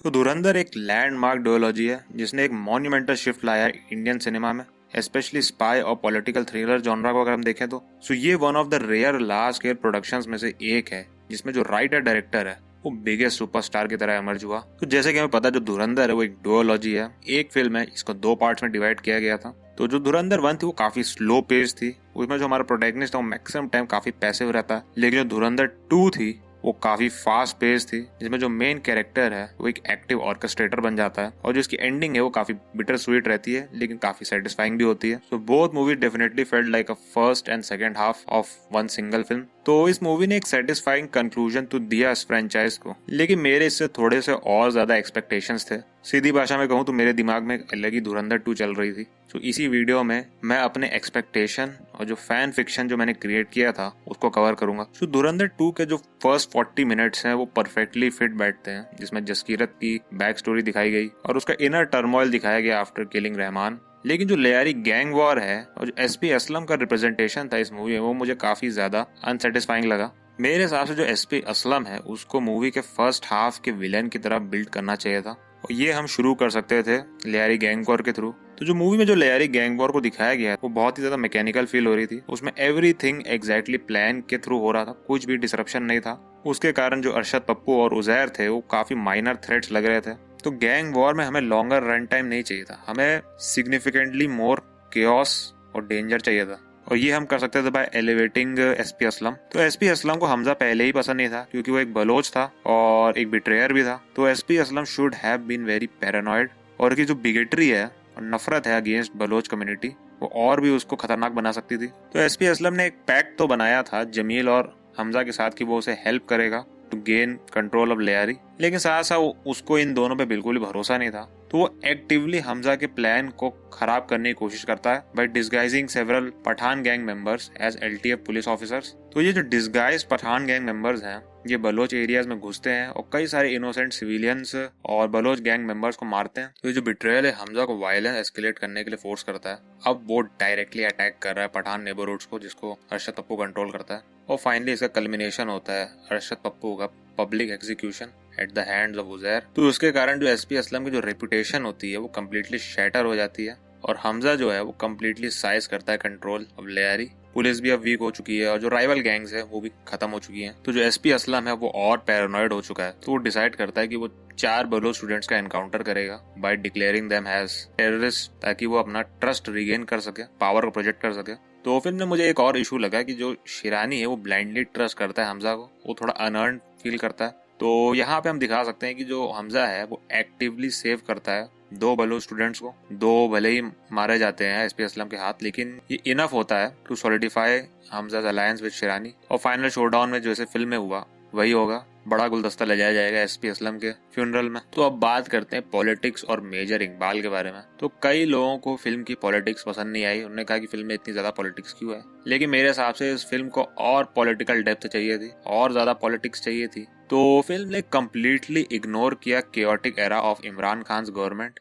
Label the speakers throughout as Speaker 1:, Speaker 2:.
Speaker 1: तो धुरंधर एक लैंडमार्क डुओलॉजी है जिसने एक मॉन्यूमेंटल शिफ्ट लाया है इंडियन सिनेमा में, स्पेशली स्पाई और पॉलिटिकल थ्रिलर जॉनरा को अगर हम देखें तो ये one of the rare large scale productions में से एक है जिसमें जो राइटर डायरेक्टर है वो बिगेस्ट सुपरस्टार की तरह इमर्ज हुआ। तो जैसे कि हमें पता है जो धुरंधर है वो एक डुओलॉजी है, एक फिल्म है, इसको 2 पार्ट्स में डिवाइड किया गया था। तो जो धुरंधर 1 थी वो काफी स्लो पेस थी, उसमें जो हमारा प्रोटैगनिस्ट है वो मैक्सिमम टाइम काफी पैसिव रहता है। लेकिन जो धुरंधर 2 थी वो काफी फास्ट पेस थी, जिसमें जो मेन कैरेक्टर है वो एक एक्टिव ऑर्केस्ट्रेटर बन जाता है और जो इसकी एंडिंग है वो काफी बिटर स्वीट रहती है लेकिन काफी सेटिस्फाइंग भी होती है। So both movie definitely felt like a first and second half of one single film. तो इस मूवी ने एक सेटिस्फाइंग कंक्लूजन तो दिया इस फ्रेंचाइज को, लेकिन मेरे इससे थोड़े से और ज्यादा एक्सपेक्टेशंस थे। सीधी भाषा में कहूँ तो मेरे दिमाग में अलग ही धुरंधर 2 चल रही थी। तो इसी वीडियो में मैं अपने एक्सपेक्टेशन और जो फैन फिक्शन जो मैंने क्रिएट किया था उसको कवर करूंगा। तो धुरंधर 2 के जो फर्स्ट 40 मिनट्स हैं वो परफेक्टली फिट बैठते हैं, जिसमें जसकीरत की बैक स्टोरी दिखाई गई और उसका इनर टर्मोइल दिखाया गया आफ्टर किलिंग रहमान। लेकिन जो लेयारी गैंग वॉर है और जो एसपी असलम का रिप्रेजेंटेशन था इस मूवी में वो मुझे काफी ज्यादा अनसेटिस्फाइंग लगा। मेरे हिसाब से जो एसपी असलम है उसको मूवी के फर्स्ट हाफ के विलेन की तरह बिल्ड करना चाहिए था और ये हम शुरू कर सकते थे लेयारी गैंग वॉर के थ्रू। तो जो मूवी में जो लेयारी गैंग वॉर को दिखाया गया है वो बहुत ही ज्यादा मैकेनिकल फील हो रही थी। उसमें एवरीथिंग एग्जैक्टली प्लान के थ्रू हो रहा था, कुछ भी डिसरप्शन नहीं था। उसके कारण जो अरशद पप्पू और उजैर थे वो काफी माइनर थ्रेट्स लग रहे थे। तो गैंग वॉर में हमें लॉन्गर रन टाइम नहीं चाहिए था, हमें सिग्निफिकेंटली मोर केओस और डेंजर चाहिए था और ये हम कर सकते थे बाय एलिवेटिंग एसपी असलम। तो एसपी असलम को हमजा पहले ही पसंद नहीं था क्योंकि वो एक बलोच था और एक बिट्रेयर भी था। तो SP Aslam should have been very paranoid और की जो बिगेटरी है और नफरत है अगेंस्ट बलोच कम्युनिटी वो और भी उसको खतरनाक बना सकती थी। तो एसपी असलम ने एक पैक्ट तो बनाया था जमील और हमजा के साथ कि वो उसे हेल्प करेगा to gain control of Lyari, लेकिन साथ साथ उसको इन दोनों पे बिल्कुल भी भरोसा नहीं था। तो वो एक्टिवली हमजा के प्लान को खराब करने की कोशिश करता है by disguising several Pathan gang members as LTF police officers. तो ये जो डिस्गाइज पठान गैंग मेंबर्स हैं ये बलोच एरियाज में घुसते हैं और कई सारे इनोसेंट सिविलियंस और बलोच गैंग मेंबर्स को मारते हैं। तो ये जो बिट्रेयल है हमजा को वायलेंस एस्केलेट करने के लिए फोर्स करता है। अब वो डायरेक्टली अटैक कर रहा है पठान नेबरहुड्स को जिसको अरशद पप्पू कंट्रोल करता है और फाइनली इसका कल्मिनेशन होता है अरशद पप्पू का public execution at the hands of Uzair. तो उसके कारण जो एसपी असलम की जो रेपुटेशन होती है वो कम्प्लीटली शैटर हो जाती है और हमजा जो है वो कम्प्लीटली साइज करता है कंट्रोल ऑफ लेयारी। पुलिस भी अब वीक हो चुकी है और जो राइवल गैंग्स है वो भी खत्म हो चुकी हैं। तो जो एसपी असलम है वो और पैरानॉइड हो चुका है। तो वो डिसाइड करता है कि वो 4 बलोच स्टूडेंट्स का एनकाउंटर करेगा by declaring them as terrorist ताकि वो अपना ट्रस्ट रिगेन कर सके, पावर को प्रोजेक्ट कर सके। तो फिल्म में मुझे एक और इशू लगा कि जो शिरानी है वो ब्लाइंडली ट्रस्ट करता है हमजा को, वो थोड़ा अनअर्न्ड फील करता है। तो यहाँ पे हम दिखा सकते हैं कि जो हमजा है वो एक्टिवली सेव करता है 2 बलोच स्टूडेंट्स को। 2 भले ही मारे जाते हैं एसपी असलम के हाथ, लेकिन ये इनफ होता है to solidify हमजा's alliance with Shirani. और फाइनल शोडाउन में जैसे फिल्म में हुआ वही होगा, बड़ा गुलदस्ता ले जाया जाएगा एसपी असलम के फ्यूनरल में। तो अब बात करते हैं पॉलिटिक्स और मेजर इकबाल के बारे में। तो कई लोगों को फिल्म की पॉलिटिक्स पसंद नहीं आई, उन्होंने कहा कि फिल्म में इतनी ज्यादा पॉलिटिक्स क्यों है, लेकिन मेरे हिसाब से इस फिल्म को और पॉलिटिकल डेप्थ चाहिए थी, और ज्यादा पॉलिटिक्स चाहिए थी। तो फिल्म ने कम्प्लीटली इग्नोर किया chaotic era of Imran Khan government.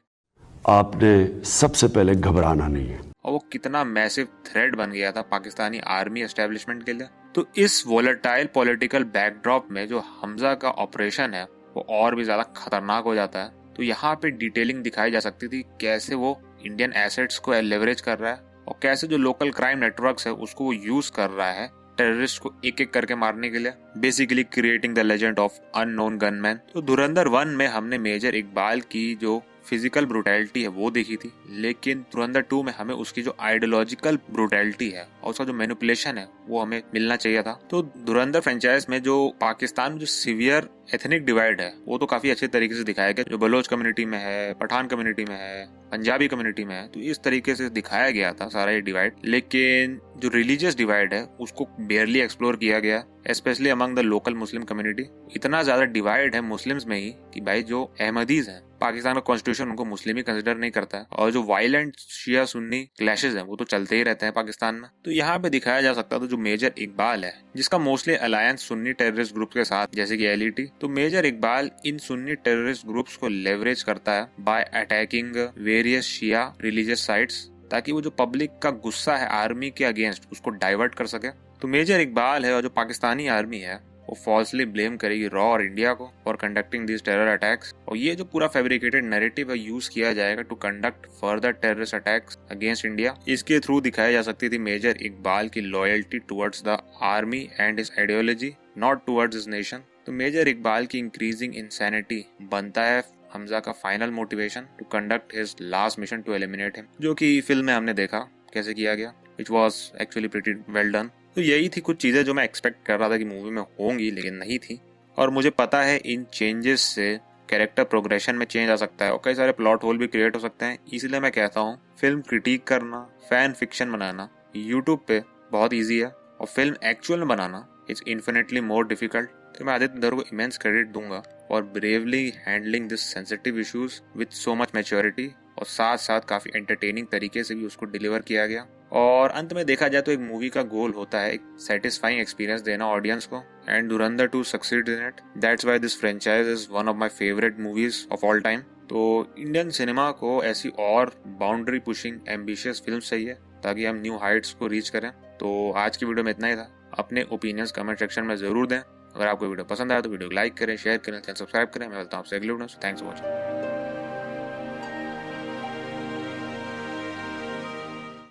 Speaker 2: आपने सबसे पहले घबराना नहीं है।
Speaker 1: और वो कितना मैसिव थ्रेट बन गया था पाकिस्तानी आर्मी एस्टेब्लिशमेंट के लिए। तो इस वोलेटाइल पॉलिटिकल बैकड्रॉप में जो हमजा का ऑपरेशन है वो और भी ज्यादा खतरनाक हो जाता है। तो यहाँ पे डिटेलिंग दिखाई जा सकती थी कैसे वो इंडियन एसेट्स को लेवरेज कर रहा है और कैसे जो लोकल क्राइम नेटवर्क्स है उसको वो यूज कर रहा है टेररिस्ट को एक एक करके मारने के लिए, basically creating the legend of unknown gunman. तो धुरंधर 1 में हमने मेजर इकबाल की जो फिजिकल ब्रूटैलिटी है वो देखी थी, लेकिन धुरंधर 2 में हमें उसकी जो आइडियोलॉजिकल ब्रूटैलिटी है और उसका जो मैनिपुलेशन है वो हमें मिलना चाहिए था। तो धुरंधर फ्रेंचाइज में जो पाकिस्तान में जो सीवियर एथनिक डिवाइड है वो तो काफी अच्छे तरीके से दिखाया गया, जो बलोच कम्युनिटी में है, पठान कम्युनिटी में है, पंजाबी कम्युनिटी में है। तो इस तरीके से दिखाया गया था सारा ये डिवाइड, लेकिन जो रिलीजियस डिवाइड है उसको बेयरली एक्सप्लोर किया गया, specially among the local Muslim community. इतना ज्यादा डिवाइड है मुस्लिम्स में ही कि भाई जो अहमदीज हैं पाकिस्तान का कॉन्स्टिट्यूशन उनको मुस्लिम ही कंसिडर नहीं करता है और जो वायलेंट शिया सुन्नी क्लैशेस हैं वो तो चलते ही रहते हैं पाकिस्तान में। तो यहाँ पे दिखाया जा सकता था जो मेजर इकबाल है जिसका mostly alliance Sunni terrorist group के साथ जैसे कि एलईटी। तो मेजर इकबाल इन सुन्नी टेररिस्ट ग्रुप्स को लेवरेज करता है by attacking various Shia religious sites ताकि वो जो पब्लिक का गुस्सा है आर्मी के अगेंस्ट उसको डाइवर्ट कर सके। तो मेजर इकबाल है और जो पाकिस्तानी आर्मी है वो फॉल्सली ब्लेम करेगी रॉ और इंडिया को for conducting this terror attacks, और ये जो पूरा फैब्रिकेटेड नैरेटिव है यूज किया जाएगा to conduct further terrorist attacks against India. इसके थ्रू दिखाई जा सकती थी मेजर इकबाल की loyalty towards the army and his ideology, not towards his nation. तो मेजर इकबाल की इंक्रीजिंग इंसैनिटी बनता है हमजा का final motivation to conduct his last mission to eliminate him, जो कि फिल्म में हमने देखा कैसे किया गया, which was actually pretty well done. तो यही थी कुछ चीजें जो मैं एक्सपेक्ट कर रहा था कि मूवी में होंगी लेकिन नहीं थी, और मुझे पता है इन चेंजेस से कैरेक्टर प्रोग्रेशन में चेंज आ सकता है और कई सारे प्लॉट होल भी क्रिएट हो सकते हैं। इसलिए मैं कहता हूँ फिल्म क्रिटिक करना, फैन फिक्शन बनाना यूट्यूब पे बहुत ईजी है, और फिल्म एक्चुअल में बनाना इट्स इन्फिनेटली मोर डिफिकल्ट। तो मैं आदित्य धर को इमेंस क्रेडिट दूंगा और bravely handling this sensitive issues with so much maturity, और साथ साथ काफी एंटरटेनिंग तरीके से भी उसको डिलीवर किया गया। और अंत में देखा जाए तो एक मूवी का गोल होता है एक सेटिस्फाइंग एक्सपीरियंस देना ऑडियंस को, and Dhurandhar 2 succeed in it. That's why this franchise is one of my favourite movies of all time. तो इंडियन सिनेमा को ऐसी और बाउंड्री पुशिंग एम्बिशियस फिल्म चाहिए ताकि हम न्यू हाइट्स को रीच करें। तो आज की वीडियो में इतना ही था। अपने ओपिनियंस कमेंट सेक्शन में जरूर दें। अगर आपको वीडियो पसंद आया तो वीडियो को लाइक करें, शेयर करें, चैनल सब्सक्राइब करें। मैं बोलता हूँ आपसे अगले वीडियो। Thanks for watching.